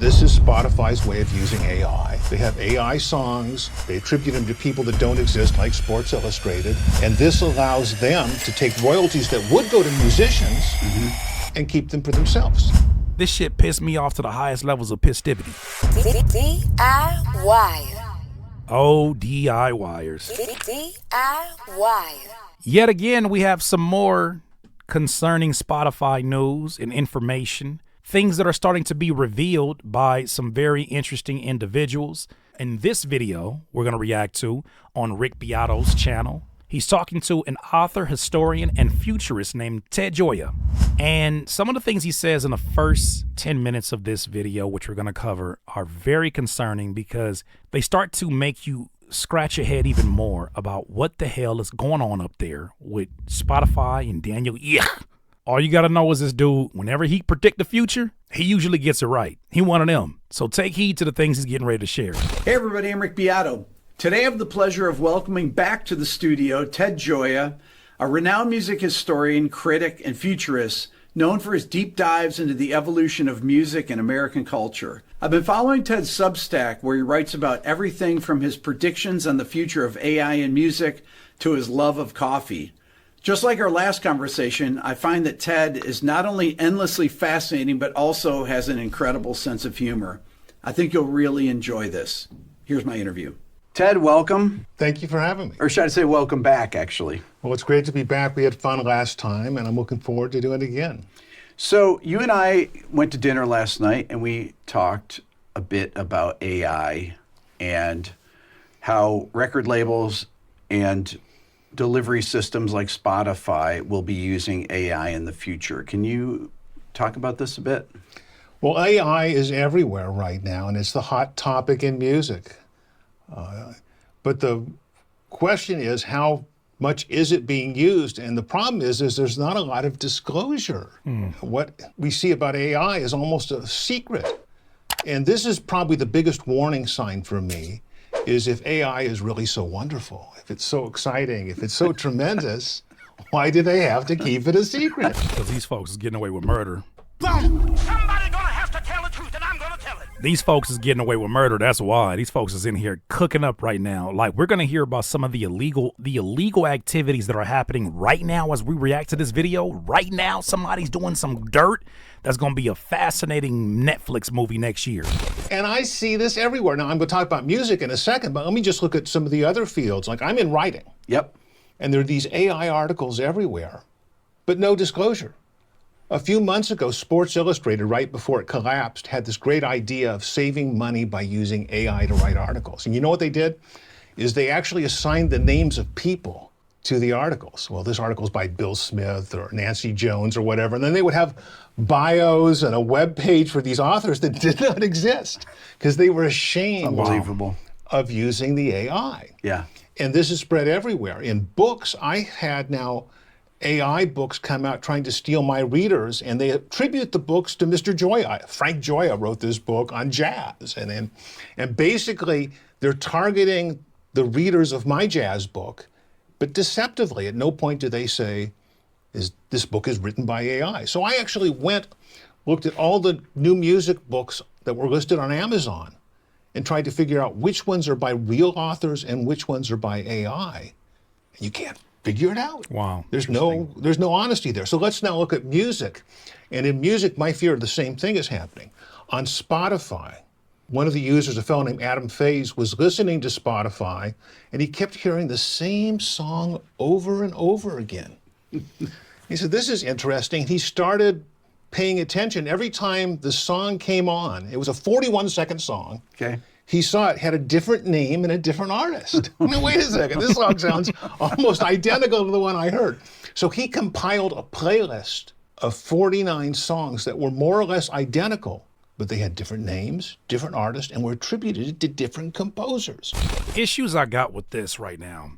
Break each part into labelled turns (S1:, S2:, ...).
S1: This is Spotify's way of using AI. They have AI songs, they attribute them to people that don't exist, like Sports Illustrated, and this allows them to take royalties that would go to musicians and keep them for themselves.
S2: This shit pissed me off to the highest levels of pistivity.
S3: DIY.
S2: Oh, DIYers.
S3: DIY.
S2: Yet again, we have some more concerning Spotify news and information. Things that are starting to be revealed by some very interesting individuals. In this video, we're going to react to on Rick Beato's channel. He's talking to an author, historian, and futurist named Ted Gioia. And some of the things he says in the first 10 minutes of this video, which we're going to cover, are very concerning because they start to make you scratch your head even more about what the hell is going on up there with Spotify and Daniel. Yeah. All you got to know is this dude, whenever he predict the future, he usually gets it right. He one of them. So take heed to the things he's getting ready to share.
S4: Hey everybody, I'm Rick Beato. Today I have the pleasure of welcoming back to the studio Ted Gioia, a renowned music historian, critic, and futurist known for his deep dives into the evolution of music and American culture. I've been following Ted's Substack, where he writes about everything from his predictions on the future of AI in music to his love of coffee. Just like our last conversation, I find that Ted is not only endlessly fascinating, but also has an incredible sense of humor. I think you'll really enjoy this. Here's my interview. Ted, welcome.
S1: Thank you for having me.
S4: Or should I say welcome back, actually?
S1: Well, it's great to be back. We had fun last time, and I'm looking forward to doing it again.
S4: So you and I went to dinner last night, and we talked a bit about AI and how record labels and delivery systems like Spotify will be using AI in the future. Can you talk about this a bit?
S1: Well, AI is everywhere right now, and it's the hot topic in music. But the question is, how much is it being used? And the problem is there's not a lot of disclosure. What we see about AI is almost a secret. And this is probably the biggest warning sign for me, is if AI is really so wonderful, if it's so exciting, if it's so tremendous, why do they have to keep it a secret?
S2: Because these folks is getting away with murder.
S5: Somebody gonna have to tell the truth, and I'm gonna tell it.
S2: These folks is getting away with murder. That's why. These folks is in here cooking up right now. Like, we're going to hear about some of the illegal activities that are happening right now as we react to this video. Right now, somebody's doing some dirt that's going to be a fascinating Netflix movie next year.
S1: And I see this everywhere. Now, I'm going to talk about music in a second, but let me just look at some of the other fields. Like, I'm in writing.
S4: Yep.
S1: And there are these AI articles everywhere, but no disclosure. A few months ago, Sports Illustrated, right before it collapsed, had this great idea of saving money by using AI to write articles. And you know what they did? Is they actually assigned the names of people to the articles. Well, this article is by Bill Smith or Nancy Jones or whatever. And then they would have bios and a web page for these authors that did not exist because they were ashamed of using the AI.
S4: Yeah.
S1: And this is spread everywhere. In books, I had now AI books come out trying to steal my readers, and they attribute the books to Mr. Gioia. Frank Gioia wrote this book on jazz, and basically they're targeting the readers of my jazz book, but deceptively. At no point do they say, this book is written by AI. So I actually looked at all the new music books that were listed on Amazon and tried to figure out which ones are by real authors and which ones are by AI. And you can't figure it out.
S2: Wow.
S1: There's no honesty there. So let's now look at music. And in music, my fear the same thing is happening. On Spotify, one of the users, a fellow named Adam Faze, was listening to Spotify, and he kept hearing the same song over and over again. He said, this is interesting. He started paying attention every time the song came on. It was a 41-second song.
S4: Okay.
S1: He saw it had a different name and a different artist. I mean, wait a second, this song sounds almost identical to the one I heard. So he compiled a playlist of 49 songs that were more or less identical, but they had different names, different artists, and were attributed to different composers.
S2: Issues I got with this right now.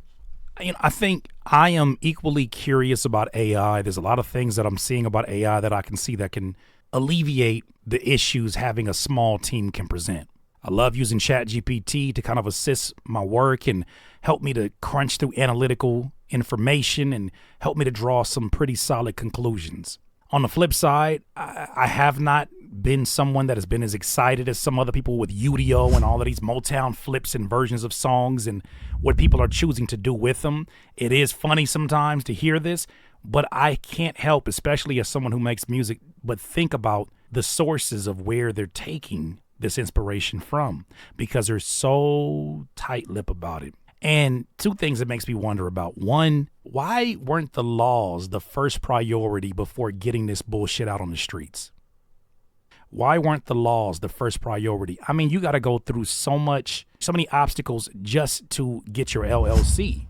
S2: I think I am equally curious about AI. There's a lot of things that I'm seeing about AI that I can see that can alleviate the issues having a small team can present. I love using ChatGPT to kind of assist my work and help me to crunch through analytical information and help me to draw some pretty solid conclusions. On the flip side, I have not been someone that has been as excited as some other people with UDO and all of these Motown flips and versions of songs and what people are choosing to do with them. It is funny sometimes to hear this, but I can't help, especially as someone who makes music, but think about the sources of where they're taking this inspiration from, because they're so tight-lipped about it. And two things that makes me wonder about. One, why weren't the laws the first priority before getting this bullshit out on the streets? Why weren't the laws the first priority? I mean, you got to go through so many obstacles just to get your LLC.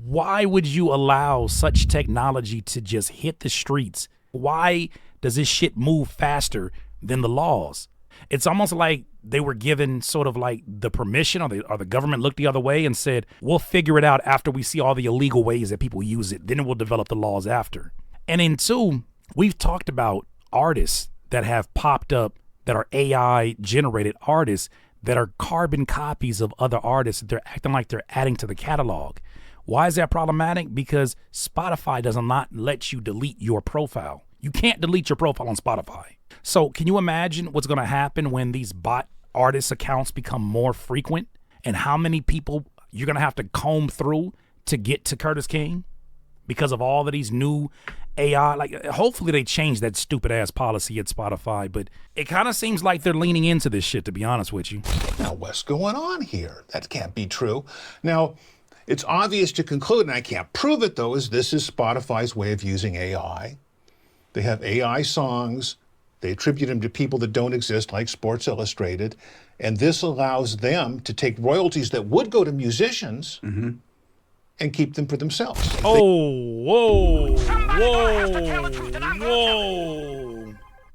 S2: Why would you allow such technology to just hit the streets? Why does this shit move faster than the laws? It's almost like they were given sort of like the permission, or the government looked the other way and said, we'll figure it out after we see all the illegal ways that people use it. Then we'll develop the laws after. And then two, we've talked about artists that have popped up that are AI generated artists that are carbon copies of other artists. They're acting like they're adding to the catalog. Why is that problematic? Because Spotify does not let you delete your profile. You can't delete your profile on Spotify. So can you imagine what's going to happen when these bot artist accounts become more frequent, and how many people you're going to have to comb through to get to Curtis King because of all of these new AI? Like, hopefully they change that stupid ass policy at Spotify, but it kind of seems like they're leaning into this shit, to be honest with you.
S1: Now, what's going on here? That can't be true. Now, it's obvious to conclude, and I can't prove it though, is this is Spotify's way of using AI. They have AI songs. They attribute them to people that don't exist, like Sports Illustrated. And this allows them to take royalties that would go to musicians and keep them for themselves.
S2: Whoa.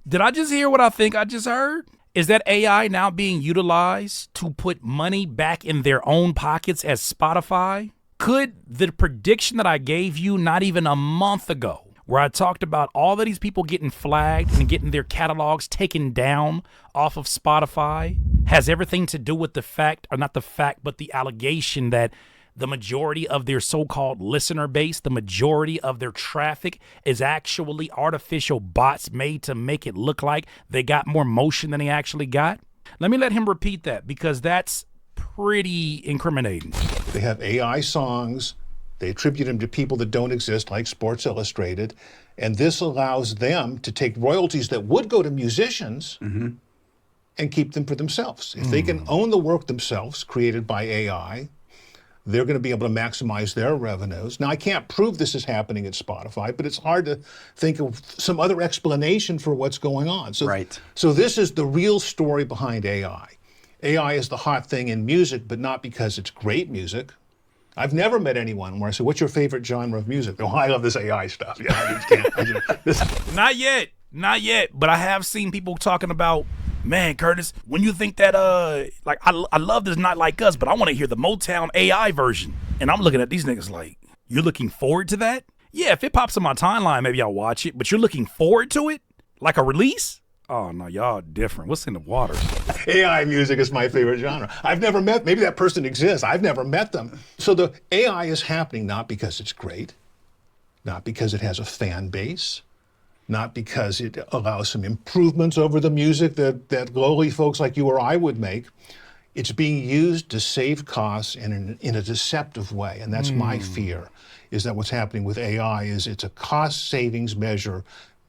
S2: Did I just hear what I think I just heard? Is that AI now being utilized to put money back in their own pockets as Spotify? Could the prediction that I gave you not even a month ago, where I talked about all of these people getting flagged and getting their catalogs taken down off of Spotify, has everything to do with the fact, or not the fact, but the allegation that the majority of their so-called listener base, the majority of their traffic is actually artificial bots made to make it look like they got more motion than they actually got? Let me let him repeat that, because that's pretty incriminating.
S1: They have AI songs. They attribute them to people that don't exist, like Sports Illustrated. And this allows them to take royalties that would go to musicians and keep them for themselves. If they can own the work themselves, created by AI, they're going to be able to maximize their revenues. Now, I can't prove this is happening at Spotify, but it's hard to think of some other explanation for what's going on. So this is the real story behind AI. AI is the hot thing in music, but not because it's great music. I've never met anyone where I say, what's your favorite genre of music? Oh, I love this AI stuff. Yeah, I just can't.
S2: Not yet. But I have seen people talking about, man, Curtis, when you think that, I love this Not Like Us, but I want to hear the Motown AI version. And I'm looking at these niggas like, you're looking forward to that? Yeah, if it pops in my timeline, maybe I'll watch it. But you're looking forward to it? Like a release? Oh, no, y'all different. What's in the water?
S1: AI music is my favorite genre. I've never met, maybe that person exists. I've never met them. So the AI is happening not because it's great, not because it has a fan base, not because it allows some improvements over the music that lowly folks like you or I would make. It's being used to save costs in a deceptive way. And that's my fear, is that what's happening with AI is it's a cost savings measure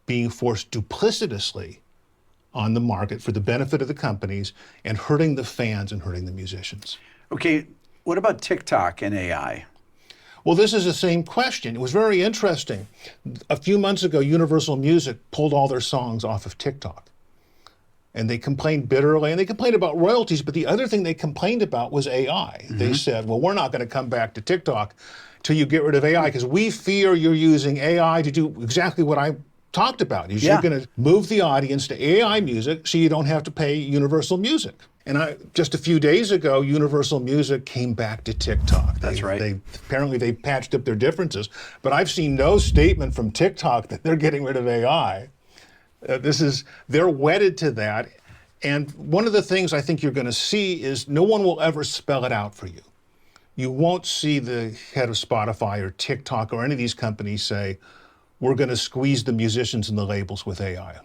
S1: being forced duplicitously on the market for the benefit of the companies and hurting the fans and hurting the musicians.
S4: Okay, what about TikTok and AI?
S1: Well, this is the same question. It was very interesting. A few months ago, Universal Music pulled all their songs off of TikTok. And they complained bitterly, and they complained about royalties, but the other thing they complained about was AI. They said, well, we're not going to come back to TikTok till you get rid of AI, because we fear you're using AI to do exactly what I talked about. Is you're going to move the audience to AI music so you don't have to pay Universal Music. And just a few days ago, Universal Music came back to TikTok.
S4: That's right.
S1: Apparently they patched up their differences, but I've seen no statement from TikTok that they're getting rid of AI. They're wedded to that. And one of the things I think you're going to see is no one will ever spell it out for you. You won't see the head of Spotify or TikTok or any of these companies say, we're going to squeeze the musicians and the labels with AI.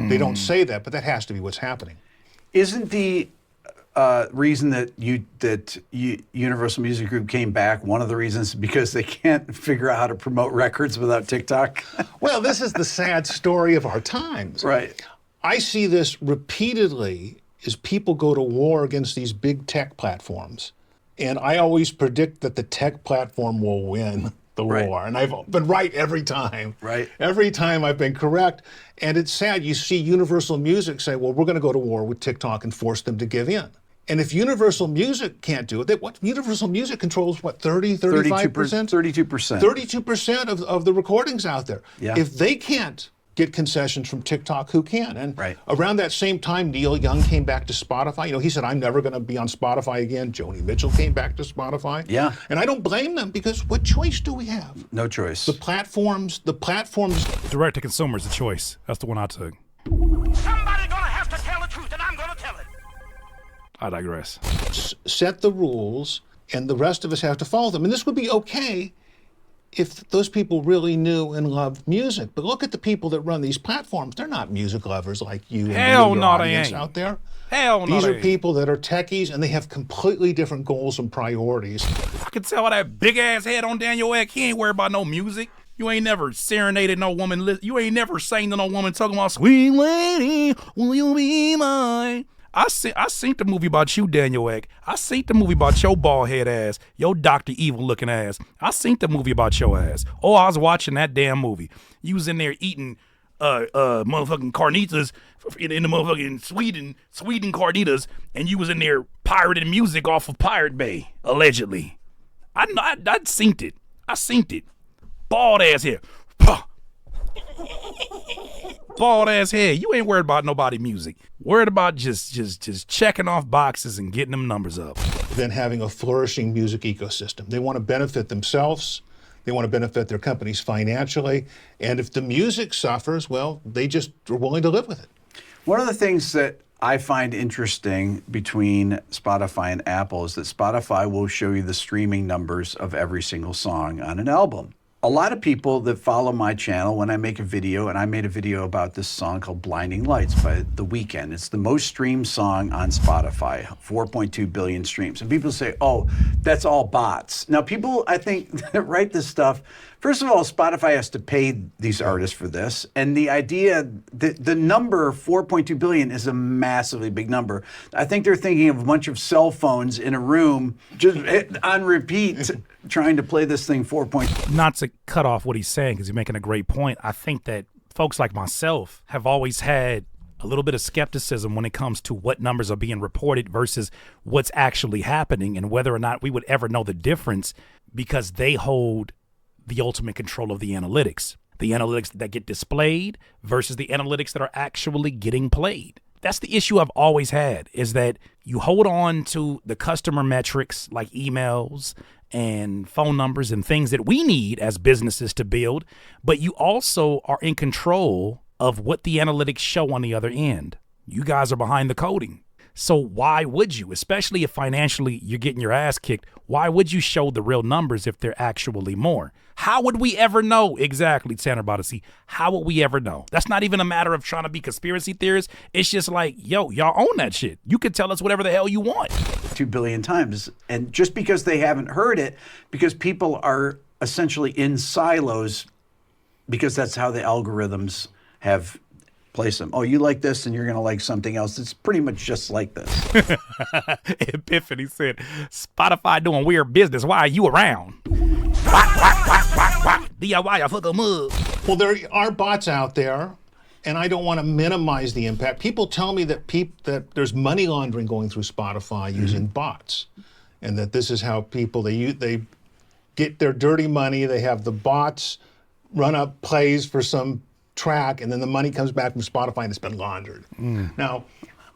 S1: They don't say that, but that has to be what's happening.
S4: Isn't the reason that Universal Music Group came back one of the reasons because they can't figure out how to promote records without TikTok?
S1: Well, this is the sad story of our times.
S4: Right.
S1: I see this repeatedly as people go to war against these big tech platforms. And I always predict that the tech platform will win the war. And I've been right every time.
S4: Right.
S1: Every time I've been correct. And it's sad. You see Universal Music say, well, we're going to go to war with TikTok and force them to give in. And if Universal Music can't do it, what Universal Music controls, what, 35%?
S4: 32%.
S1: 32% of the recordings out there.
S4: Yeah.
S1: If they can't get concessions from TikTok, who can? And
S4: Right.
S1: around that same time, Neil Young came back to Spotify. You know, he said, I'm never going to be on Spotify again. Joni Mitchell came back to Spotify.
S4: Yeah.
S1: And I don't blame them because what choice do we have?
S4: No choice.
S1: The platforms.
S2: Direct to consumer is the choice. That's the one I took.
S5: Somebody gonna have to tell the truth, and I'm gonna tell it.
S2: I digress.
S1: Set the rules, and the rest of us have to follow them. And this would be okay if those people really knew and loved music. But look at the people that run these platforms. They're not music lovers like you and
S2: Hell
S1: your
S2: no, they
S1: audience
S2: ain't.
S1: out there.
S2: Hell no,
S1: These
S2: they
S1: are
S2: ain't.
S1: people that are techies, and they have completely different goals and priorities.
S2: I can tell by that big ass head on Daniel Ek, he ain't worried about no music. You ain't never serenaded no woman. You ain't never sang to no woman talking about, sweet lady, will you be mine? I seen the movie about you, Daniel Ek. I seen the movie about your bald head ass, your Dr. Evil looking ass. I seen the movie about your ass. Oh, I was watching that damn movie. You was in there eating motherfucking carnitas in the motherfucking Sweden carnitas, and you was in there pirating music off of Pirate Bay, allegedly. I'd seen it. I seen it. Bald ass hair. Bald ass head. You ain't worried about nobody music. Worried about just checking off boxes and getting them numbers up.
S1: Than having a flourishing music ecosystem. They want to benefit themselves. They want to benefit their companies financially. And if the music suffers, well, they just are willing to live with it.
S4: One of the things that I find interesting between Spotify and Apple is that Spotify will show you the streaming numbers of every single song on an album. A lot of people that follow my channel, when I make a video, and I made a video about this song called Blinding Lights by The Weeknd. It's the most streamed song on Spotify, 4.2 billion streams. And people say, oh, that's all bots. Now, people, I think, that write this stuff, first of all, Spotify has to pay these artists for this. And the idea, the number 4.2 billion is a massively big number. I think they're thinking of a bunch of cell phones in a room, just on repeat, trying to play this thing 4.2.
S2: Not to cut off what he's saying, because he's making a great point. I think that folks like myself have always had a little bit of skepticism when it comes to what numbers are being reported versus what's actually happening, and whether or not we would ever know the difference, because they hold the ultimate control of the analytics that get displayed versus the analytics that are actually getting played. That's the issue I've always had, is that you hold on to the customer metrics like emails and phone numbers and things that we need as businesses to build, but you also are in control of what the analytics show on the other end. You guys are behind the coding. So why would you, especially if financially you're getting your ass kicked, why would you show the real numbers if they're actually more? How would we ever know exactly, Tanner Bodacy? How would we ever know? That's not even a matter of trying to be conspiracy theorists. It's just like, yo, y'all own that shit. You can tell us whatever the hell you want.
S4: 2 billion times. And just because they haven't heard it, because people are essentially in silos, because that's how the algorithms have placed them. Oh, you like this and you're going to like something else. It's pretty much just like this.
S2: Epiphany said, Spotify doing weird business. Why are you around? DIY, I fuck a mug.
S1: Well, there are bots out there, and I don't want to minimize the impact. People tell me that that there's money laundering going through Spotify using bots, and that this is how people, they get their dirty money. They have the bots run up plays for some track, and then the money comes back from Spotify and it's been laundered. Now,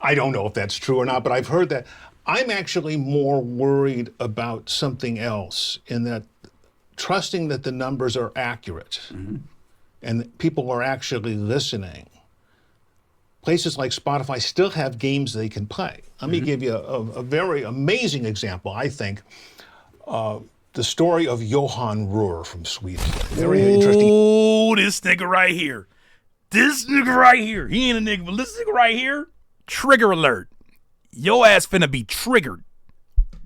S1: I don't know if that's true or not, but I've heard that. I'm actually more worried about something else, in that trusting that the numbers are accurate and that people are actually listening. Places like Spotify still have games they can play. Let me give you a very amazing example, I think. The story of Johan Rohr from Sweden. Very interesting.
S2: Oh, this nigga right here. This nigga right here. He ain't a nigga, but this nigga right here. Trigger alert. Your ass finna be triggered.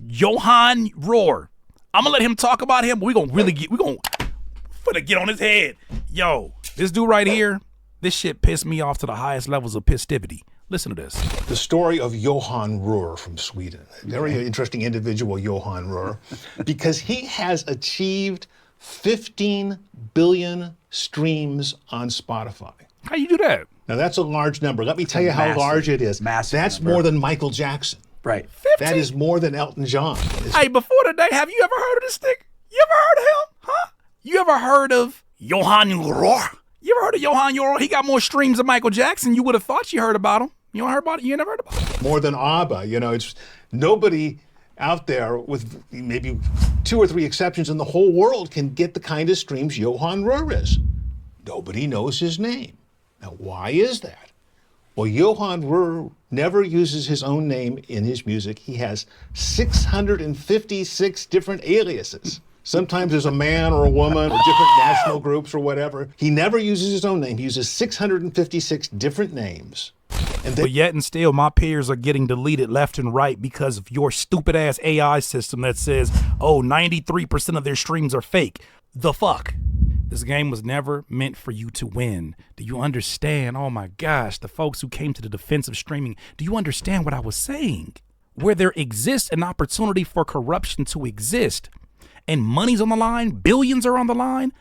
S2: Johan Rohr. I'm gonna let him talk about him, but we gonna finna get on his head. Yo, this dude right here, this shit pissed me off to the highest levels of pistivity. Listen to this.
S1: The story of Johan Rohr from Sweden. Very interesting individual, Johan Rohr, because he has achieved 15 billion streams on Spotify.
S2: How you do that?
S1: Now that's a large number. Let me tell you how
S4: Massive.
S1: large it is.
S4: Massive
S1: That's
S4: number.
S1: more than Michael Jackson.
S4: Right.
S1: That is more than Elton John.
S2: Hey, before today, have you ever heard of this nigga? You ever heard of him? Huh? You ever heard of Johan Rohr? You ever heard of Johan Rohr? He got more streams than Michael Jackson. You would have thought you heard about him. You don't heard about it? You never heard about it?
S1: More than ABBA. You know, it's nobody out there, with maybe 2 or 3 exceptions in the whole world, can get the kind of streams Johan Rohr is. Nobody knows his name. Now, why is that? Well, Johan Rohr never uses his own name in his music. He has 656 different aliases. Sometimes there's a man or a woman or different national groups or whatever. He never uses his own name. He uses 656 different names. And then,
S2: But yet and still, my peers are getting deleted left and right because of your stupid ass AI system that says, oh, 93% of their streams are fake. The fuck? This game was never meant for you to win. Do you understand? Oh my gosh, the folks who came to the defense of streaming, do you understand what I was saying? Where there exists an opportunity for corruption to exist, and money's on the line, billions are on the line,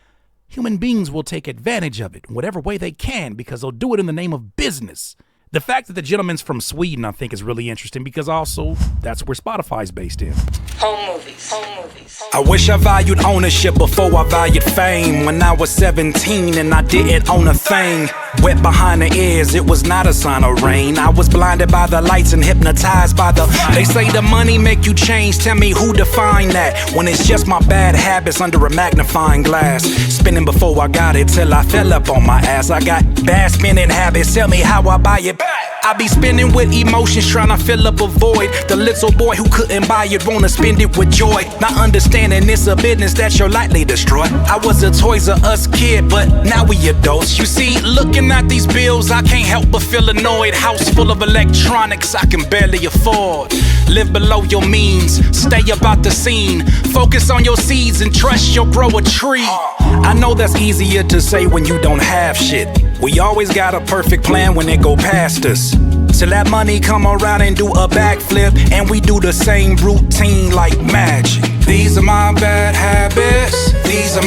S2: human beings will take advantage of it in whatever way they can because they'll do it in the name of business. The fact that the gentleman's from Sweden, I think, is really interesting because also that's where Spotify's based in.
S3: Home movies. Home movies.
S6: I wish I valued ownership before I valued fame. When I was 17 and I didn't own a thing. Wet behind the ears, it was not a sign of rain. I was blinded by the lights and hypnotized by the... They say the money make you change, tell me who defined that. When it's just my bad habits under a magnifying glass. Spinning before I got it till I fell up on my ass. I got bad spinning habits, tell me how I buy it back. I be spinning with emotions, trying to fill up a void. The little boy who couldn't buy it, wanna spend it with joy. Not understanding it's a business that you'll likely destroy. I was a Toys R Us kid, but now we adults. You see, looking at these bills, I can't help but feel annoyed. House full of electronics I can barely afford. Live below your means, stay about the scene. Focus on your seeds and trust you'll grow a tree. I know that's easier to say when you don't have shit. We always got a perfect plan when it go past us. Till that money come around and do a backflip, and we do the same routine like magic. These are my bad habits. These are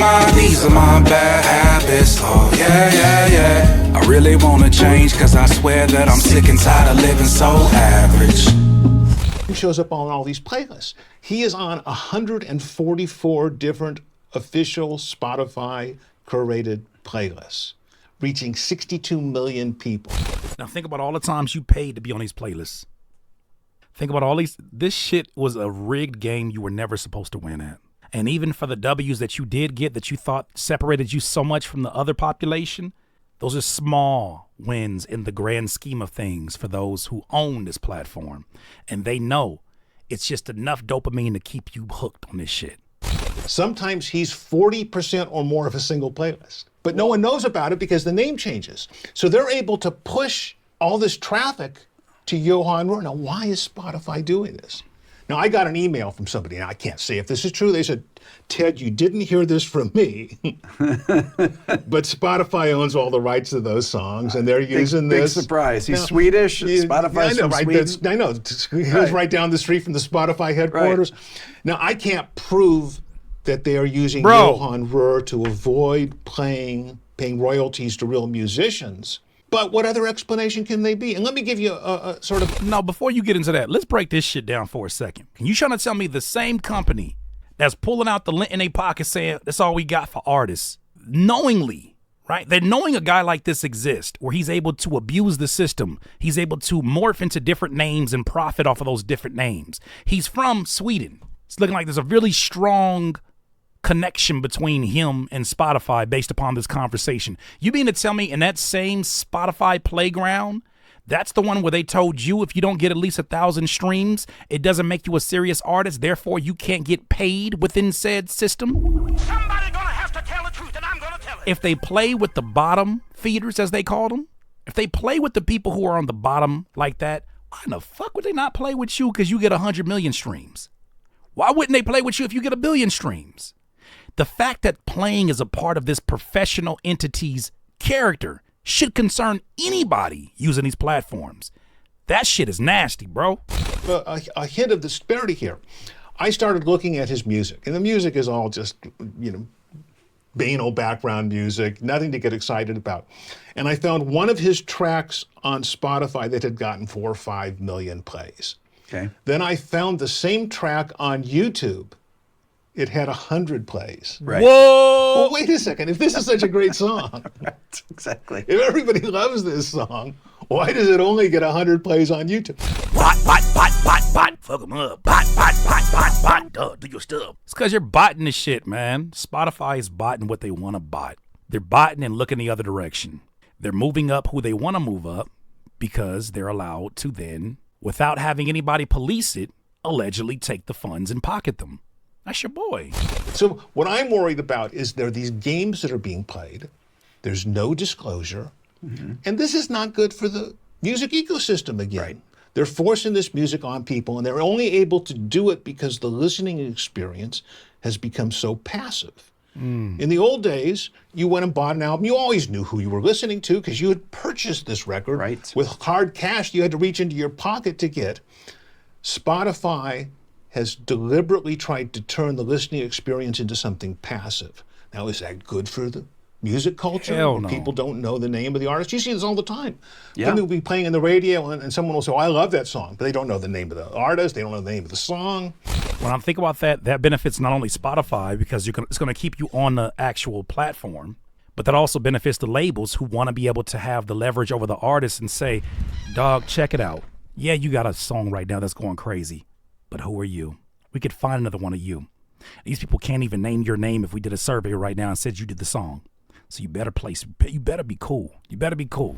S6: my bad habits. Oh yeah. I really wanna change, cause I swear that I'm sick and tired of living so average.
S1: he shows up on all these playlists. He is on 144 different official Spotify curated playlists, reaching 62 million people.
S2: Now think about all the times you paid to be on these playlists. Think about all these. This shit was a rigged game you were never supposed to win at. And even for the W's that you did get that you thought separated you so much from the other population, those are small wins in the grand scheme of things for those who own this platform. And they know it's just enough dopamine to keep you hooked on this shit.
S1: Sometimes he's 40% or more of a single playlist, but no one knows about it because the name changes. So they're able to push all this traffic to Johan Rohr. Now, why is Spotify doing this? Now, I got an email from somebody, and I can't say if this is true. They said, Ted, you didn't hear this from me, but Spotify owns all the rights to those songs, and they're using this.
S4: Big surprise. He's Swedish. Spotify's from Sweden.
S1: I know. He was right down the street from the Spotify headquarters. Right. Now, I can't prove that they are using Johan Rohr to avoid paying royalties to real musicians. But what other explanation can they be? And let me give you a sort of...
S2: No, before you get into that, let's break this shit down for a second. Can you trying to tell me the same company that's pulling out the lint in their pocket saying that's all we got for artists, knowingly, right? They're knowing a guy like this exists where he's able to abuse the system. He's able to morph into different names and profit off of those different names. He's from Sweden. It's looking like there's a really strong connection between him and Spotify based upon this conversation. You mean to tell me in that same Spotify playground That's the one where they told you if you don't get at least 1,000 streams, it doesn't make you a serious artist. Therefore, you can't get paid within said system.
S5: Somebody gonna have to tell the truth, and I'm gonna tell it.
S2: If they play with the bottom feeders, as they call them, if they play with the people who are on the bottom like that, why in the fuck would they not play with you because you get 100 million streams? Why wouldn't they play with you if you get 1 billion streams? The fact that playing is a part of this professional entity's character should concern anybody using these platforms. That shit is nasty, bro.
S1: A hint of the disparity here. I started looking at his music, and the music is all just, banal background music, nothing to get excited about. And I found one of his tracks on Spotify that had gotten 4 or 5 million plays.
S4: Okay.
S1: Then I found the same track on YouTube. It had 100 plays.
S4: Right.
S2: Whoa!
S1: Well, wait a second. If this is such a great song,
S4: Right. Exactly.
S1: if everybody loves this song, why does it only get 100 plays on YouTube?
S2: Bot. Fuck them up. Bot. Duh, do your stuff. It's because you're botting the shit, man. Spotify is botting what they want to bot. They're botting and looking the other direction. They're moving up who they want to move up because they're allowed to then, without having anybody police it, allegedly take the funds and pocket them. That's your boy.
S1: So what I'm worried about is there are these games that are being played. There's no disclosure. And this is not good for the music ecosystem again.
S4: Right.
S1: They're forcing this music on people, and they're only able to do it because the listening experience has become so passive. In the old days, you went and bought an album. You always knew who you were listening to because you had purchased this record
S4: Right.
S1: with hard cash you had to reach into your pocket to get. Spotify has deliberately tried to turn the listening experience into something passive. Now, is that good for the music culture?
S2: Hell
S1: Where
S2: no.
S1: people don't know the name of the artist? You see this all the time.
S4: Yeah.
S1: Something will be playing in the radio, and someone will say, oh, I love that song, but they don't know the name of the artist, they don't know the name of the song.
S2: When I'm thinking about that, that benefits not only Spotify because it's going to keep you on the actual platform, but that also benefits the labels who want to be able to have the leverage over the artist and say, dog, check it out. Yeah, you got a song right now that's going crazy, but who are you? We could find another one of you. These people can't even name your name if we did a survey right now and said you did the song. So you better be cool. You better be cool.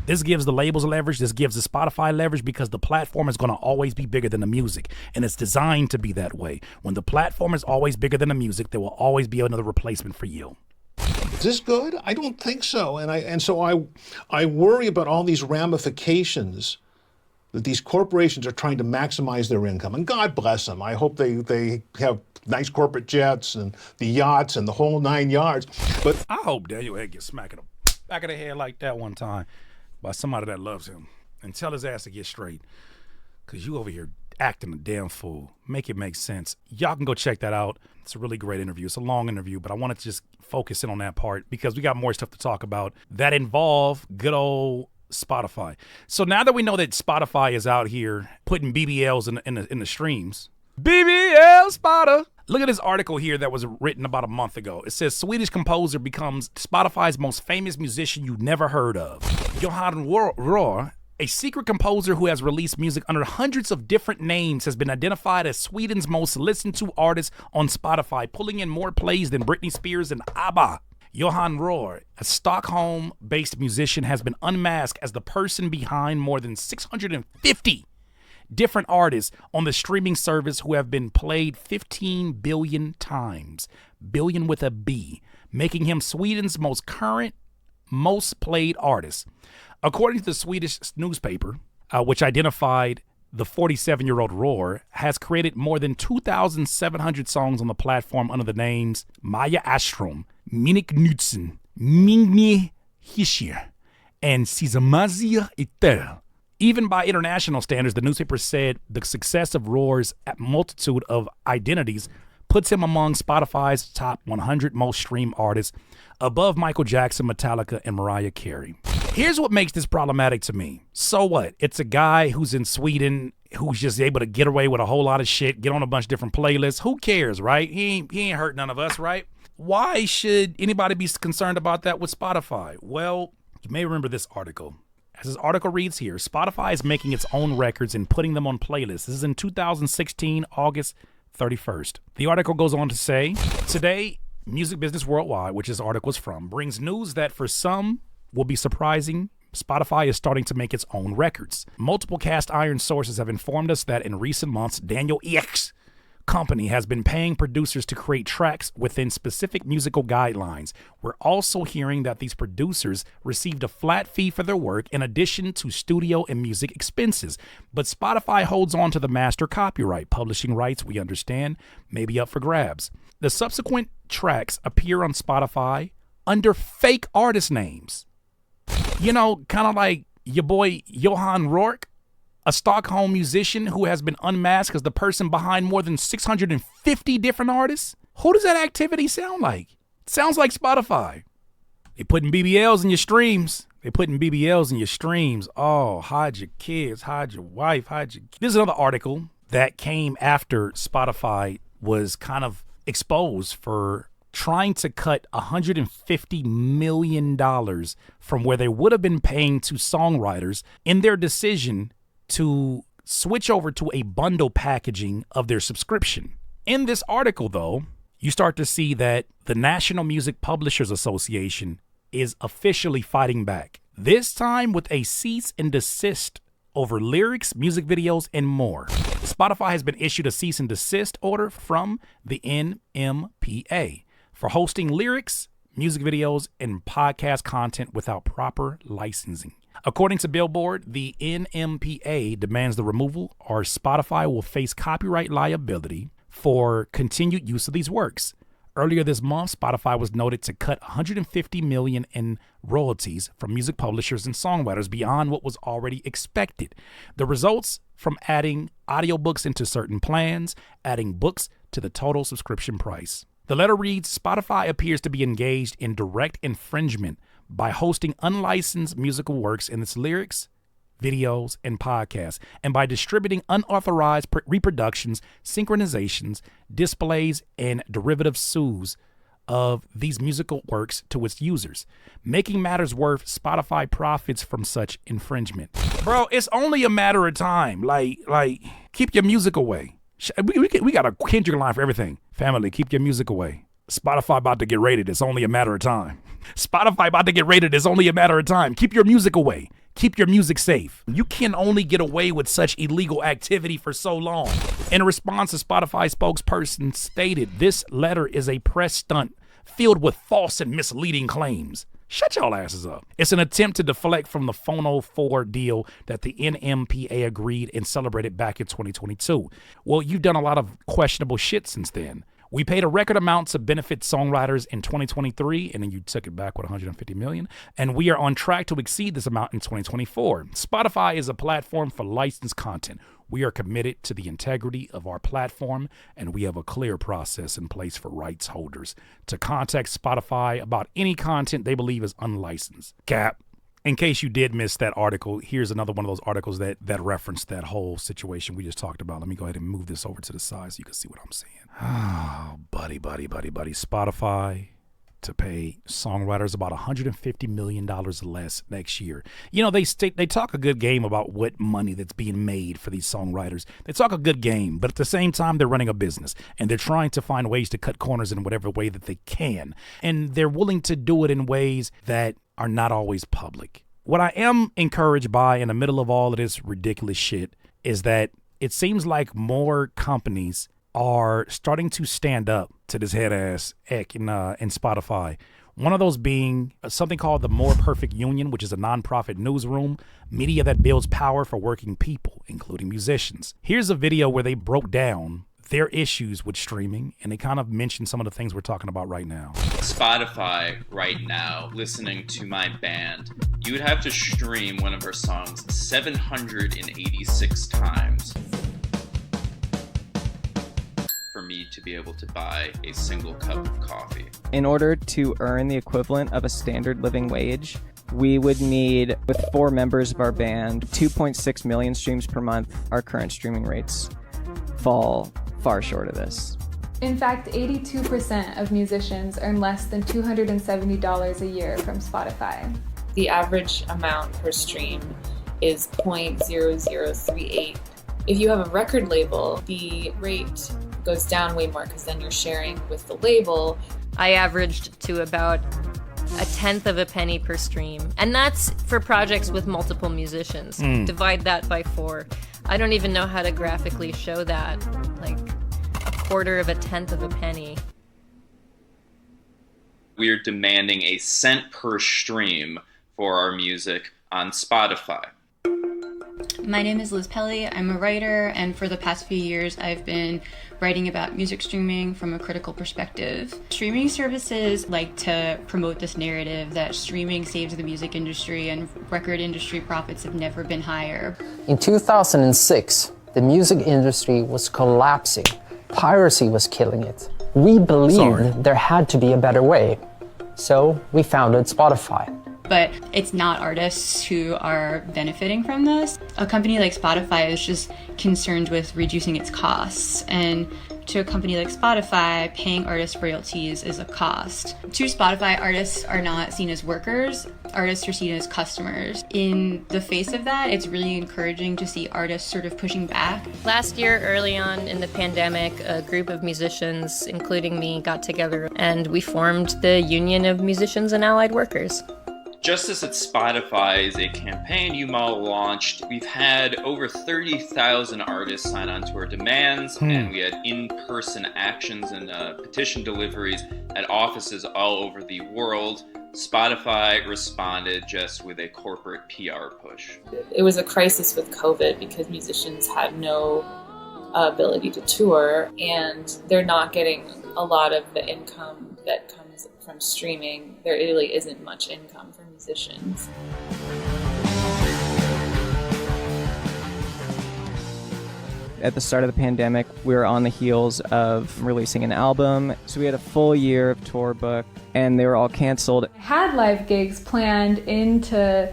S2: This gives the labels leverage. This gives the Spotify leverage because the platform is going to always be bigger than the music. And it's designed to be that way. When the platform is always bigger than the music, there will always be another replacement for you.
S1: Is this good? I don't think so. And so I worry about all these ramifications that these corporations are trying to maximize their income. And God bless them. I hope they have nice corporate jets and the yachts and the whole 9 yards. But
S2: I hope Daniel Egg gets smacked in the back of the head like that one time by somebody that loves him and tell his ass to get straight. Because you over here acting a damn fool. Make it make sense. Y'all can go check that out. It's a really great interview. It's a long interview, but I wanted to just focus in on that part because we got more stuff to talk about that involve good old Spotify. So now that we know that Spotify is out here putting BBLs in the streams, BBL spotter. Look at this article here that was written about a month ago. It says Swedish composer becomes Spotify's most famous musician you never heard of. Johan Rohr, a secret composer who has released music under hundreds of different names, has been identified as Sweden's most listened to artist on Spotify, pulling in more plays than Britney Spears and ABBA. Johan Rohr, a Stockholm-based musician, has been unmasked as the person behind more than 650 different artists on the streaming service who have been played 15 billion times, billion with a B, making him Sweden's most current, most played artist. According to the Swedish newspaper, which identified the 47-year-old Rohr, has created more than 2,700 songs on the platform under the names Maja Astrom, Minik Knudsen, Mingne Hischier, and Sizamazia Itel. Even by international standards, the newspaper said the success of Rohr's multitude of identities puts him among Spotify's top 100 most streamed artists, above Michael Jackson, Metallica, and Mariah Carey. Here's what makes this problematic to me. So what? It's a guy who's in Sweden who's just able to get away with a whole lot of shit, get on a bunch of different playlists. Who cares, right? He ain't hurt none of us, right? Why should anybody be concerned about that with Spotify? Well, you may remember this article. As this article reads here, Spotify is making its own records and putting them on playlists. This is in 2016, August 31st. The article goes on to say, today, Music Business Worldwide, which this article is from, brings news that for some will be surprising, Spotify is starting to make its own records. Multiple cast iron sources have informed us that in recent months, Daniel Ek's company has been paying producers to create tracks within specific musical guidelines. We're also hearing that these producers received a flat fee for their work in addition to studio and music expenses. But Spotify holds on to the master copyright. Publishing rights, we understand, may be up for grabs. The subsequent tracks appear on Spotify under fake artist names. You know, kind of like your boy Johan Rourke, a Stockholm musician who has been unmasked as the person behind more than 650 different artists. Who does that activity sound like? It sounds like Spotify. They putting BBLs in your streams. Oh, hide your kids, hide your wife, hide your... This is another article that came after Spotify was kind of exposed for trying to cut $150 million from where they would have been paying to songwriters in their decision to switch over to a bundle packaging of their subscription. In this article, though, you start to see that the National Music Publishers Association is officially fighting back, this time with a cease and desist over lyrics, music videos, and more. Spotify has been issued a cease and desist order from the NMPA for hosting lyrics, music videos, and podcast content without proper licensing. According to Billboard, the NMPA demands the removal or Spotify will face copyright liability for continued use of these works. Earlier this month, Spotify was noted to cut $150 million in royalties from music publishers and songwriters beyond what was already expected. The results from adding audiobooks into certain plans, adding books to the total subscription price. The letter reads, Spotify appears to be engaged in direct infringement by hosting unlicensed musical works in its lyrics, videos, and podcasts, and by distributing unauthorized reproductions, synchronizations, displays, and derivative SUs of these musical works to its users. Making matters worse, Spotify profits from such infringement. Bro, it's only a matter of time. Like, keep your music away. We got a Kendrick line for everything. Family, keep your music away. Spotify about to get rated. It's only a matter of time. Spotify about to get rated. It's only a matter of time. Keep your music away. Keep your music safe. You can only get away with such illegal activity for so long. In response, a Spotify spokesperson stated, this letter is a press stunt filled with false and misleading claims. Shut y'all asses up. It's an attempt to deflect from the Phono 4 deal that the NMPA agreed and celebrated back in 2022. Well, you've done a lot of questionable shit since then. We paid a record amount to benefit songwriters in 2023, and then you took it back with $150 million. And we are on track to exceed this amount in 2024. Spotify is a platform for licensed content. We are committed to the integrity of our platform, and we have a clear process in place for rights holders to contact Spotify about any content they believe is unlicensed. Cap. In case you did miss that article, here's another one of those articles that referenced that whole situation we just talked about. Let me go ahead and move this over to the side so you can see what I'm saying. Oh, buddy. Spotify to pay songwriters about $150 million less next year. You know, they talk a good game about what money that's being made for these songwriters. They talk a good game, but at the same time, they're running a business, and they're trying to find ways to cut corners in whatever way that they can. And they're willing to do it in ways that are not always public. What I am encouraged by in the middle of all of this ridiculous shit is that it seems like more companies are starting to stand up to this head ass Ek in Spotify. One of those being something called the More Perfect Union, which is a nonprofit newsroom, media that builds power for working people, including musicians. Here's a video where they broke down their issues with streaming, and they kind of mentioned some of the things we're talking about right now.
S7: Spotify right now, listening to my band, you would have to stream one of our songs 786 times for me to be able to buy a single cup of coffee.
S8: In order to earn the equivalent of a standard living wage, we would need, with 4 members of our band, 2.6 million streams per month. Our current streaming rates fall far short of this.
S9: In fact, 82% of musicians earn less than $270 a year from Spotify.
S10: The average amount per stream is 0.0038. If you have a record label, the rate goes down way more because then you're sharing with the label.
S11: I averaged to about a tenth of a penny per stream. And that's for projects with multiple musicians. Divide that by 4. I don't even know how to graphically show that. Like a quarter of a tenth of a penny.
S7: We're demanding a cent per stream for our music on Spotify.
S12: My name is Liz Pelly. I'm a writer, and for the past few years, I've been writing about music streaming from a critical perspective. Streaming services like to promote this narrative that streaming saves the music industry and record industry profits have never been higher.
S13: In 2006, the music industry was collapsing. Piracy was killing it. We believed there had to be a better way, so we founded Spotify.
S12: But it's not artists who are benefiting from this. A company like Spotify is just concerned with reducing its costs. And to a company like Spotify, paying artists royalties is a cost. To Spotify, artists are not seen as workers. Artists are seen as customers. In the face of that, it's really encouraging to see artists sort of pushing back.
S11: Last year, early on in the pandemic, a group of musicians, including me, got together and we formed the Union of Musicians and Allied Workers.
S7: Justice at Spotify is a campaign UMAL launched. We've had over 30,000 artists sign on to our demands, and we had in-person actions and petition deliveries at offices all over the world. Spotify responded just with a corporate PR push.
S10: It was a crisis with COVID because musicians had no ability to tour, and they're not getting a lot of the income that comes from streaming. There really isn't much income for musicians.
S8: At the start of the pandemic, we were on the heels of releasing an album, so we had a full year of tour booked, and they were all canceled.
S9: I had live gigs planned into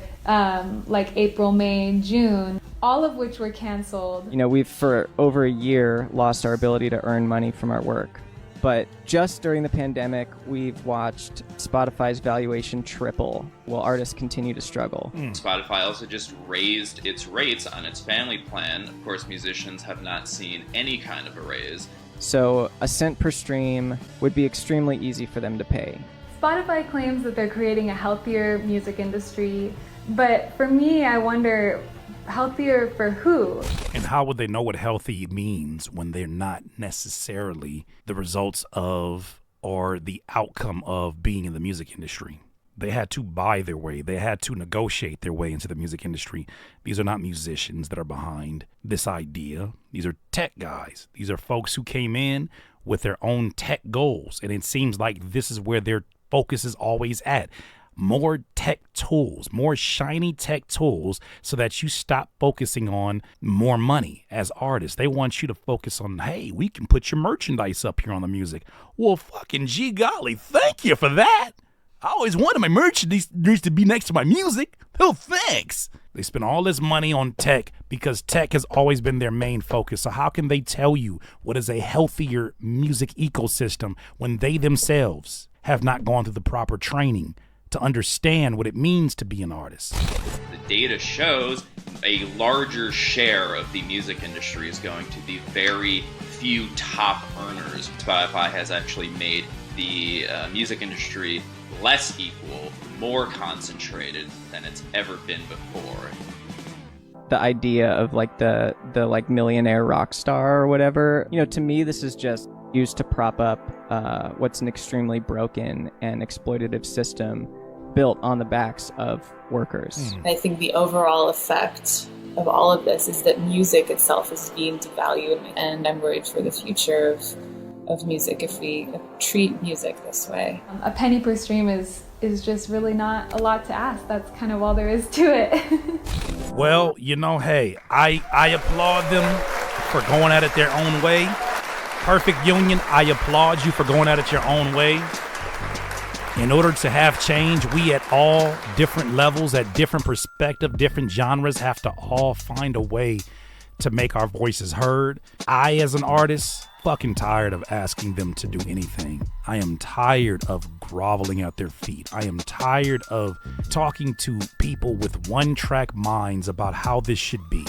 S9: like April, May, June, all of which were canceled.
S8: You know, we've for over a year lost our ability to earn money from our work. But just during the pandemic, we've watched Spotify's valuation triple while artists continue to struggle.
S7: Spotify also just raised its rates on its family plan. Of course, musicians have not seen any kind of a raise.
S8: So a cent per stream would be extremely easy for them to pay.
S9: Spotify claims that they're creating a healthier music industry, but for me, I wonder, healthier for who?
S2: And how would they know what healthy means when they're not necessarily the results of or the outcome of being in the music industry? They had to buy their way. They had to negotiate their way into the music industry. These are not musicians that are behind this idea. These are tech guys. These are folks who came in with their own tech goals. And it seems like this is where their focus is always at. More tech tools, more shiny tech tools so that you stop focusing on more money as artists. They want you to focus on, hey, we can put your merchandise up here on the music. Well, fucking gee golly, thank you for that. I always wanted my merchandise to be next to my music. Oh, thanks. They spend all this money on tech because tech has always been their main focus. So how can they tell you what is a healthier music ecosystem when they themselves have not gone through the proper training to understand what it means to be an artist?
S7: The data shows a larger share of the music industry is going to the very few top earners. Spotify has actually made the music industry less equal, more concentrated than it's ever been before.
S8: The idea of like the like millionaire rock star or whatever, you know, to me this is just used to prop up what's an extremely broken and exploitative system built on the backs of workers.
S10: I think the overall effect of all of this is that music itself is being devalued, and I'm worried for the future of music if we treat music this way.
S9: A penny per stream is just really not a lot to ask. That's kind of all there is to it.
S2: Well, you know, hey, I applaud them for going at it their own way. Perfect Union, I applaud you for going at it your own way. In order to have change, we at all different levels, at different perspective, different genres, have to all find a way to make our voices heard. I, as an artist, fucking tired of asking them to do anything. I am tired of groveling at their feet. I am tired of talking to people with one-track minds about how this should be.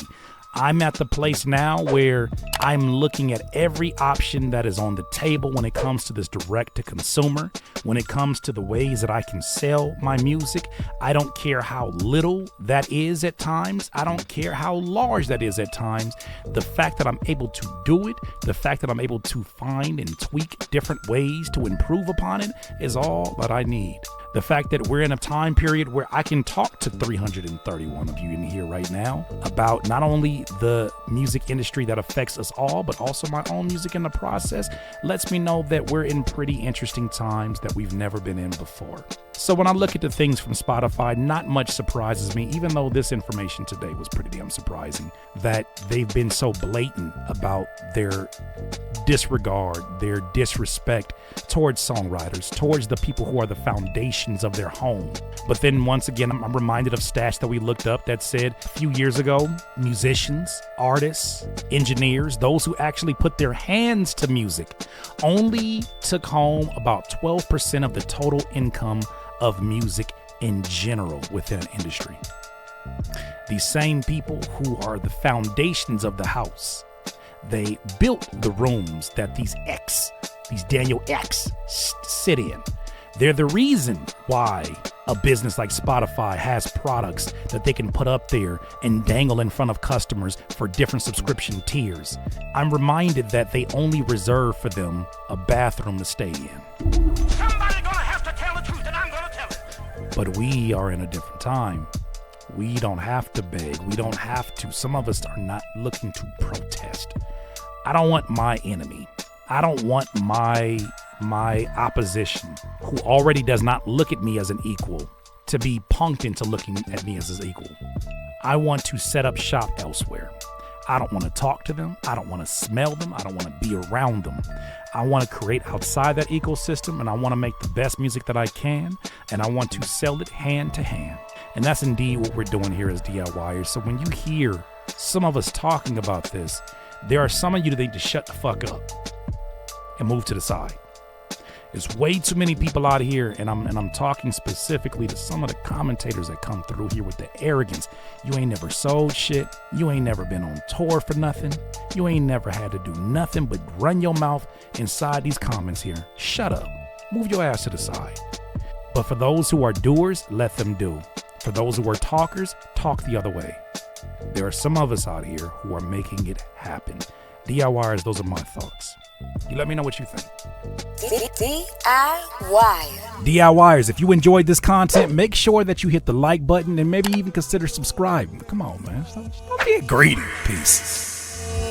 S2: I'm at the place now where I'm looking at every option that is on the table when it comes to this direct to consumer, when it comes to the ways that I can sell my music. I don't care how little that is at times. I don't care how large that is at times. The fact that I'm able to do it, the fact that I'm able to find and tweak different ways to improve upon it is all that I need. The fact that we're in a time period where I can talk to 331 of you in here right now about not only the music industry that affects us all, but also my own music in the process, lets me know that we're in pretty interesting times that we've never been in before. So when I look at the things from Spotify, not much surprises me, even though this information today was pretty damn surprising, that they've been so blatant about their disregard, their disrespect towards songwriters, towards the people who are the foundations of their home. But then once again, I'm reminded of stats that we looked up that said a few years ago, musicians, artists, engineers, those who actually put their hands to music, only took home about 12% of the total income of music in general within an industry. These same people who are the foundations of the house, they built the rooms that these Daniel X sit in. They're the reason why a business like Spotify has products that they can put up there and dangle in front of customers for different subscription tiers. I'm reminded that they only reserve for them a bathroom to stay in.
S5: Somebody gonna have to tell the truth, and I'm gonna tell it.
S2: But we are in a different time. We don't have to beg. We don't have to. Some of us are not looking to protest. I don't want my enemy. I don't want my opposition, who already does not look at me as an equal, to be punked into looking at me as an equal. I want to set up shop elsewhere. I don't want to talk to them. I don't want to smell them. I don't want to be around them. I want to create outside that ecosystem, and I want to make the best music that I can, and I want to sell it hand to hand. And that's indeed what we're doing here as DIYers. So when you hear some of us talking about this, there are some of you that need to shut the fuck up and move to the side. There's way too many people out here, and I'm talking specifically to some of the commentators that come through here with the arrogance. You ain't never sold shit. You ain't never been on tour for nothing. You ain't never had to do nothing but run your mouth inside these comments here. Shut up. Move your ass to the side. But for those who are doers, let them do. For those who are talkers, talk the other way. There are some of us out here who are making it happen. DIYers, those are my thoughts. You let me know what you think. DIYers, if you enjoyed this content, make sure that you hit the like button and maybe even consider subscribing. Come on, man. Stop being greedy. Peace.